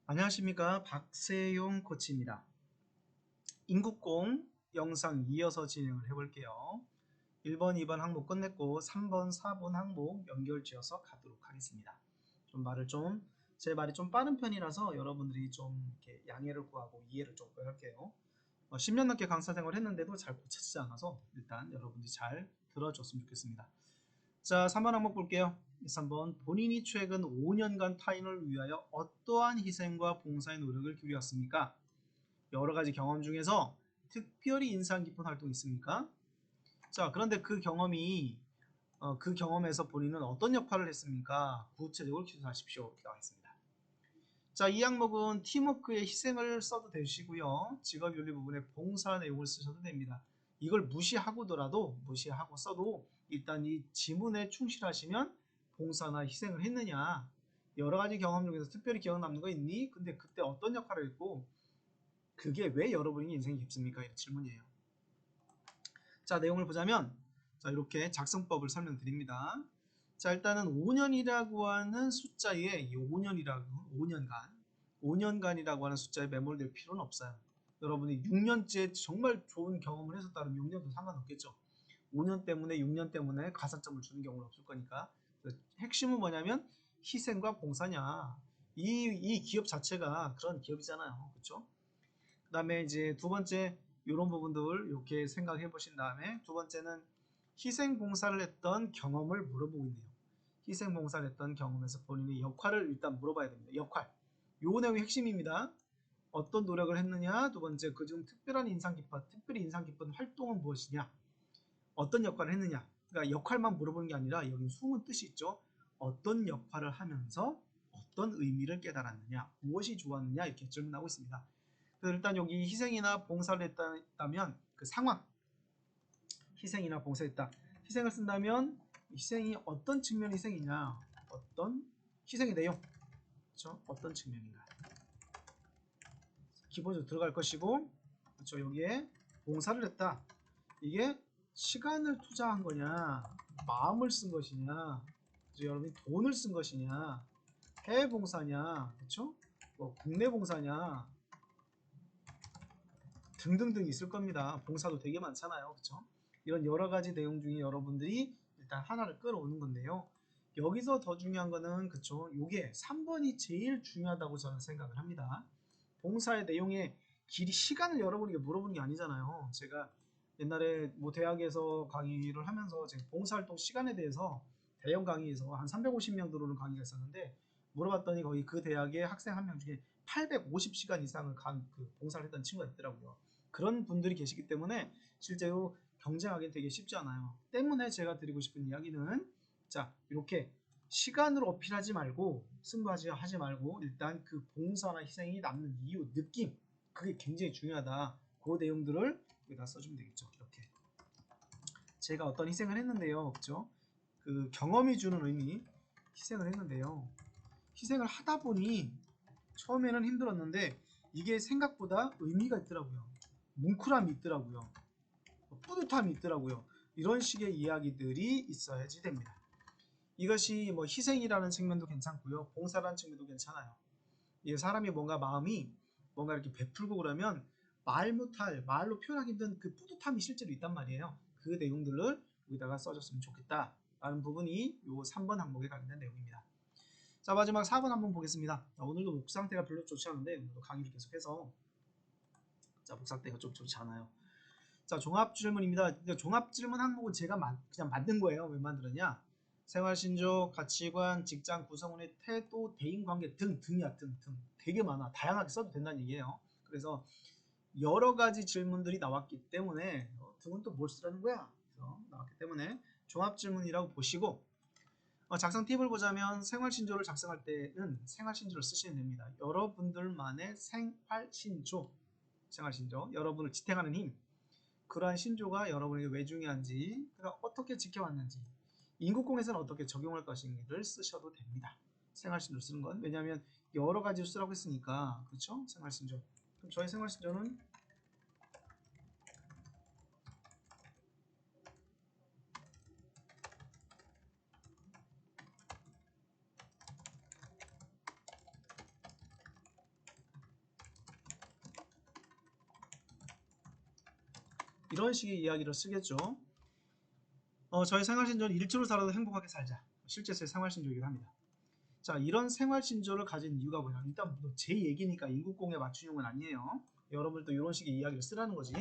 안녕하십니까, 박세용 코치입니다. 인국공 영상 이어서 진행을 해볼게요. 1번, 2번 항목 끝냈고 3번, 4번 항목 연결 지어서 가도록 하겠습니다. 제 말이 좀 빠른 편이라서 여러분들이 좀 이렇게 양해를 구하고 이해를 좀 구할게요. 10년 넘게 강사 생활을 했는데도 잘 고쳐지지 않아서 일단 여러분들이 잘 들어줬으면 좋겠습니다. 자, 3번 항목 볼게요. 3번, 본인이 최근 5년간 타인을 위하여 어떠한 희생과 봉사의 노력을 기울였습니까? 여러 가지 경험 중에서 특별히 인상 깊은 활동이 있습니까? 자, 그런데 그 경험에서 본인은 어떤 역할을 했습니까? 구체적으로 기술하십시오. 이렇게 나와 있습니다. 자, 이 항목은 팀워크의 희생을 써도 되시고요. 직업윤리 부분에 봉사 내용을 쓰셔도 됩니다. 이걸 무시하고 써도 일단 이 지문에 충실하시면 봉사나 희생을 했느냐, 여러 가지 경험 중에서 특별히 기억 남는 거 있니? 근데 그때 어떤 역할을 했고 그게 왜 여러분이 인생이 깊습니까? 이런 질문이에요. 자, 내용을 보자면 자, 이렇게 작성법을 설명드립니다. 자, 일단은 5년이라고 하는 숫자에 이 5년간이라고 하는 숫자에 매몰될 필요는 없어요. 여러분이 6년째 정말 좋은 경험을 했었다면 6년도 상관없겠죠. 5년 때문에 6년 때문에 가산점을 주는 경우는 없을 거니까. 핵심은 뭐냐면 희생과 봉사냐. 이 기업 자체가 그런 기업이잖아요. 그렇죠? 그 다음에 이제 두 번째 이런 부분들 이렇게 생각해 보신 다음에 두 번째는 희생봉사를 했던 경험을 물어보고 있네요. 희생봉사를 했던 경험에서 본인의 역할을 일단 물어봐야 됩니다. 역할. 요 내용이 핵심입니다. 어떤 노력을 했느냐. 두 번째, 그중 특별히 인상 깊은 활동은 무엇이냐. 어떤 역할을 했느냐. 그러니까 역할만 물어보는 게 아니라 여기 숨은 뜻이 있죠. 어떤 역할을 하면서 어떤 의미를 깨달았느냐. 무엇이 좋았느냐. 이렇게 질문하고 있습니다. 그래서 일단 여기 희생이나 봉사를 했다면 그 상황, 희생이나 봉사했다. 희생을 쓴다면 희생이 어떤 측면 희생이냐, 어떤 희생의 내용, 그렇죠? 어떤 측면인가. 기본적으로 들어갈 것이고, 그렇죠? 여기에 봉사를 했다. 이게 시간을 투자한 거냐, 마음을 쓴 것이냐, 그렇죠? 여러분이 돈을 쓴 것이냐, 해외 봉사냐, 그렇죠? 뭐 국내 봉사냐 등등등 있을 겁니다. 봉사도 되게 많잖아요. 그렇죠? 이런 여러 가지 내용 중에 여러분들이 일단 하나를 끌어오는 건데요. 여기서 더 중요한 거는 그쵸? 요게 3번이 제일 중요하다고 저는 생각을 합니다. 봉사의 내용의 길이 시간을 여러분에게 물어보는 게 아니잖아요. 제가 옛날에 뭐 대학에서 강의를 하면서 제가 봉사활동 시간에 대해서 대형 강의에서 한 350명 들어오는 강의가 있었는데 물어봤더니 거의 그 대학의 학생 한 명 중에 850시간 이상을 봉사를 했던 친구가 있더라고요. 그런 분들이 계시기 때문에 실제로 경쟁하기는 되게 쉽지 않아요. 때문에 제가 드리고 싶은 이야기는 자, 이렇게 시간으로 어필하지 말고 승부하지 말고 일단 그 봉사나 희생이 남는 이유, 느낌, 그게 굉장히 중요하다. 그 내용들을 여기다 써주면 되겠죠. 이렇게 제가 어떤 희생을 했는데요. 그죠? 그 경험이 주는 의미, 희생을 했는데요. 희생을 하다 보니 처음에는 힘들었는데 이게 생각보다 의미가 있더라고요. 뭉클함이 있더라고요. 뿌듯함이 있더라고요. 이런 식의 이야기들이 있어야지 됩니다. 이것이 뭐 희생이라는 측면도 괜찮고요. 봉사라는 측면도 괜찮아요. 이게 사람이 마음이 뭔가 이렇게 베풀고 그러면 말로 표현하기 힘든 그 뿌듯함이 실제로 있단 말이에요. 그 내용들을 여기다가 써줬으면 좋겠다 라는 부분이 요 3번 항목에 관련된 내용입니다. 자, 마지막 4번 한번 보겠습니다. 자, 오늘도 목 상태가 별로 좋지 않은데 오늘도 강의를 계속해서 자, 목 상태가 좀 좋지 않아요. 자, 종합 질문입니다. 종합 질문 항목은 제가 그냥 만든 거예요. 왜 만들었냐? 생활신조, 가치관, 직장 구성원의 태도, 대인관계 등이야. 등. 되게 많아. 다양하게 써도 된다는 얘기예요. 그래서 여러 가지 질문들이 나왔기 때문에 등은 또 뭘 쓰라는 거야? 그래서 나왔기 때문에 종합 질문이라고 보시고 작성 팁을 보자면 생활신조를 작성할 때는 생활신조를 쓰시면 됩니다. 여러분들만의 생활신조, 여러분을 지탱하는 힘, 그러한 신조가 여러분에게 왜 중요한지, 그러니까 어떻게 지켜왔는지, 인국공에서는 어떻게 적용할 것인지를 쓰셔도 됩니다. 생활신조 쓰는 건 왜냐하면 여러 가지로 쓰라고 했으니까. 그렇죠? 생활신조. 그럼 저희 생활신조는 이런 식의 이야기를 쓰겠죠. 저희 생활신조는 일주를 살아도 행복하게 살자. 실제로의 생활신조이기도 합니다. 자, 이런 생활신조를 가진 이유가 뭐냐? 일단 제 얘기니까 인국공에 맞춘 건 아니에요. 여러분들도 이런 식의 이야기를 쓰라는 거지.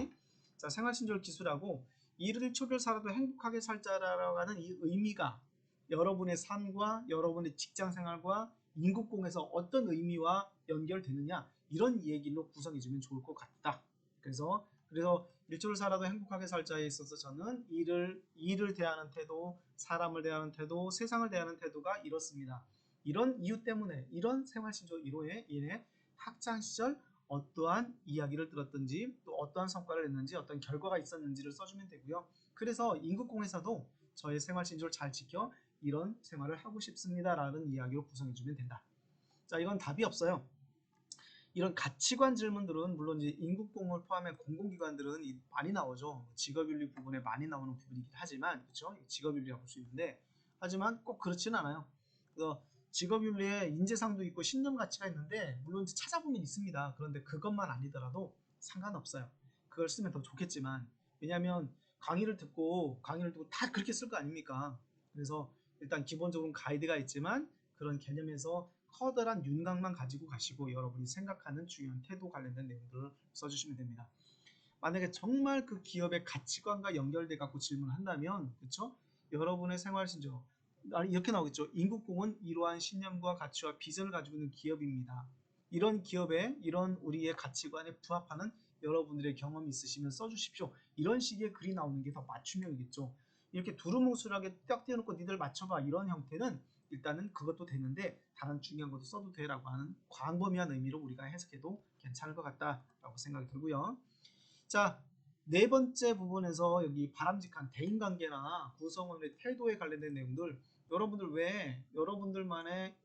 자, 생활신조를 기술하고 일을 초별 살아도 행복하게 살자라고 하는 이 의미가 여러분의 삶과 여러분의 직장 생활과 인국공에서 어떤 의미와 연결되느냐, 이런 얘기로 구성해주면 좋을 것 같다. 그래서 일주를 살아도 행복하게 살자에 있어서 저는 일을 대하는 태도, 사람을 대하는 태도, 세상을 대하는 태도가 이렇습니다. 이런 이유 때문에, 이런 생활신조 1호에 인해 학창시절 어떠한 이야기를 들었든지 또 어떠한 성과를 냈는지 어떤 결과가 있었는지를 써주면 되고요. 그래서 인국공에서도 저의 생활신조를 잘 지켜 이런 생활을 하고 싶습니다 라는 이야기로 구성해주면 된다. 자, 이건 답이 없어요. 이런 가치관 질문들은 물론 이제 인국공을 포함한 공공기관들은 많이 나오죠. 직업윤리 부분에 많이 나오는 부분이긴 하지만, 그렇죠? 직업윤리라고 볼 수 있는데, 하지만 꼭 그렇지는 않아요. 그래서 직업윤리에 인재상도 있고 신념 가치가 있는데, 물론 찾아보면 있습니다. 그런데 그것만 아니더라도 상관없어요. 그걸 쓰면 더 좋겠지만, 왜냐하면 강의를 듣고 다 그렇게 쓸 거 아닙니까? 그래서 일단 기본적으로는 가이드가 있지만 그런 개념에서 커다란 윤곽만 가지고 가시고 여러분이 생각하는 중요한 태도 관련된 내용들을 써주시면 됩니다. 만약에 정말 그 기업의 가치관과 연결돼 갖고 질문을 한다면, 그렇죠? 여러분의 생활신조 이렇게 나오겠죠. 인국공은 이러한 신념과 가치와 비전을 가지고 있는 기업입니다. 이런 기업에 이런 우리의 가치관에 부합하는 여러분들의 경험이 있으시면 써주십시오. 이런 식의 글이 나오는 게 더 맞춤형이겠죠. 이렇게 두루뭉술하게 딱 떼어놓고 니들 맞춰봐, 이런 형태는 일단은 그것도 되는데 다른 중요한 것도 써도 돼라고 하는 광범위한 의미로 우리가 해석해도 괜찮을 것 같다라고 생각이 들고요. 자, 네 번째 부분에서 여기 바람직한 대인관계나 구성원의 태도에 관련된 내용들, 여러분들 왜 여러분들만의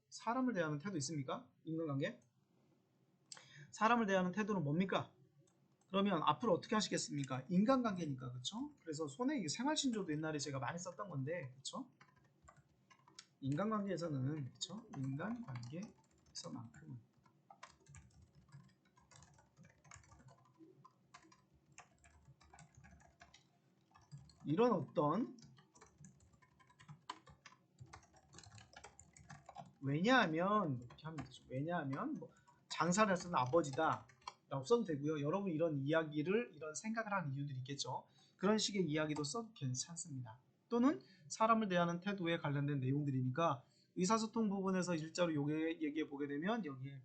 사람을 대하는 태도 있습니까? 인간관계? 사람을 대하는 태도는 뭡니까? 그러면 앞으로 어떻게 하시겠습니까? 인간관계니까, 그쵸? 그래서 손에 생활신조도 옛날에 제가 많이 썼던 건데, 그쵸? 인간관계에서는, 그쵸? 인간관계에서만큼은 이런 어떤, 왜냐하면 이렇게 하면 되죠. 왜냐하면 뭐 장사를 해서는 아버지다 라고 써도 되고요. 여러분 이런 이야기를, 이런 생각을 하는 이유들이 있겠죠. 그런 식의 이야기도 써도 괜찮습니다. 또는 사람을 대하는 태도에 관련된 내용들이니까 의사소통 부분에서 일자로 요게 얘기해 보게 되면 여기에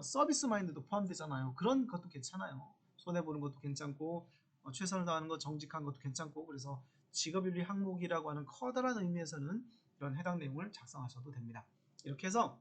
서비스 마인드도 포함되잖아요. 그런 것도 괜찮아요. 손해보는 것도 괜찮고 최선을 다하는 것, 정직한 것도 괜찮고, 그래서 직업윤리 항목이라고 하는 커다란 의미에서는 이런 해당 내용을 작성하셔도 됩니다. 이렇게 해서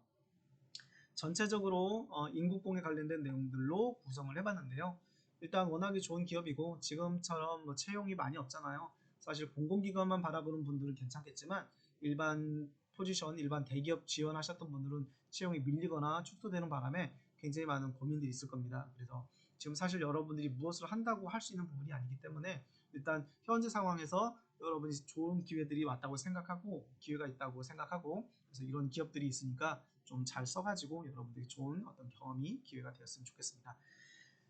전체적으로 인국공에 관련된 내용들로 구성을 해봤는데요. 일단 워낙에 좋은 기업이고 지금처럼 뭐 채용이 많이 없잖아요. 사실 공공기관만 바라보는 분들은 괜찮겠지만 일반 포지션, 일반 대기업 지원하셨던 분들은 채용이 밀리거나 축소되는 바람에 굉장히 많은 고민들이 있을 겁니다. 그래서 지금 사실 여러분들이 무엇을 한다고 할 수 있는 부분이 아니기 때문에 일단 현재 상황에서 여러분이 좋은 기회들이 왔다고 생각하고, 기회가 있다고 생각하고, 그래서 이런 기업들이 있으니까 좀 잘 써가지고 여러분들이 좋은 어떤 경험이, 기회가 되었으면 좋겠습니다.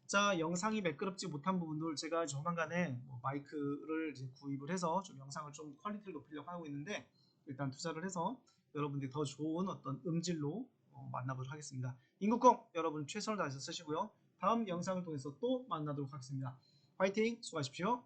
자, 영상이 매끄럽지 못한 부분들 제가 조만간에 뭐 마이크를 이제 구입을 해서 좀 영상을 좀 퀄리티를 높이려고 하고 있는데, 일단 투자를 해서 여러분들이 더 좋은 어떤 음질로 만나보도록 하겠습니다. 인국공 여러분 최선을 다해서 쓰시고요. 다음 영상을 통해서 또 만나도록 하겠습니다. 화이팅! 수고하십시오.